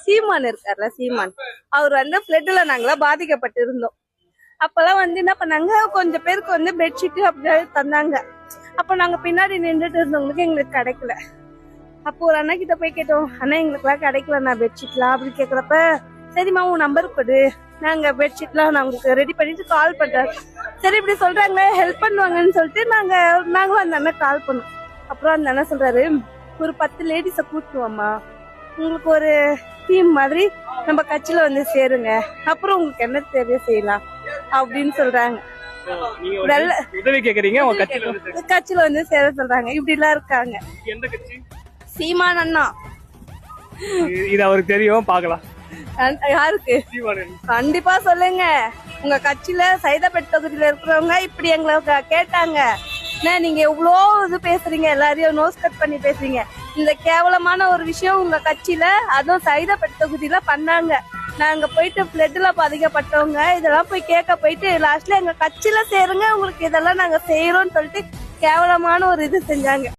சீமான் இருக்கார்ல, சீமான் அவர் பிளட்ல நாங்களாம் பாதிக்கப்பட்டு இருந்தோம். அப்பெல்லாம் என்ன பண்ணாங்க, கொஞ்சம் பேருக்கு பெட்ஷீட் அப்படியே தந்தாங்க. அப்ப நாங்க பின்னாடி நின்றுட்டு இருந்தவங்களுக்கு எங்களுக்கு கிடைக்கல. அப்போ ஒரு அண்ணா கிட்ட போய் கேட்டோம், அண்ணா எங்களுக்கு எல்லாம் கிடைக்கலண்ணா பெட்ஷீட்லாம் அப்படி கேக்குறப்ப, சரிம்மா உன் நம்பர் கொடு, நாங்க பெட்ஷீட்லாம் நான் உங்களுக்கு ரெடி பண்ணிட்டு கால் பண்றேன். சரி இப்படி சொல்றாங்களே ஹெல்ப் பண்ணுவாங்கன்னு சொல்லிட்டு நாங்களும் அந்த அண்ணா கால் பண்ணோம். அப்புறம் அந்த அண்ணா சொல்றாரு, ஒரு 10 லேடிஸ கூட்டுவாமா, உங்களுக்கு ஒரு டீம் மாதிரி நம்ம கட்சியில சேருங்க, அப்புறம் உங்களுக்கு என்ன தேவையோ செய்யலாம் அப்படின்னு சொல்றாங்க. உதவி கேக்குறீங்க, கட்சியில சேர சொல்றாங்க. இப்படி எல்லாம் இருக்காங்க. எந்த கட்சி? சீமான் அண்ணா. இது அவருக்கு தெரியும், பாக்கலாம். யாருக்கு? கண்டிப்பா சொல்லுங்க. உங்க கட்சியில சைதாப்பேட் தொகுதியில இருக்கிறவங்க இப்படி எங்களை கேட்டாங்க, நீங்க எவ்வளோ இது பேசுறீங்க, எல்லாரையும் நோஸ் கட் பண்ணி பேசுறீங்க, இந்த கேவலமான ஒரு விஷயம் உங்க கட்சியில அதுவும் சைதாப்பேட் தொகுதியில பண்ணாங்க. நாங்க போயிட்டு பிளட்ல பாதிக்கப்பட்டவங்க இதெல்லாம் போய் கேட்க போயிட்டு லாஸ்ட்ல எங்க கட்சியில சேருங்க, உங்களுக்கு இதெல்லாம் நாங்க செய்யறோம்னு சொல்லிட்டு கேவலமான ஒரு இது செஞ்சாங்க.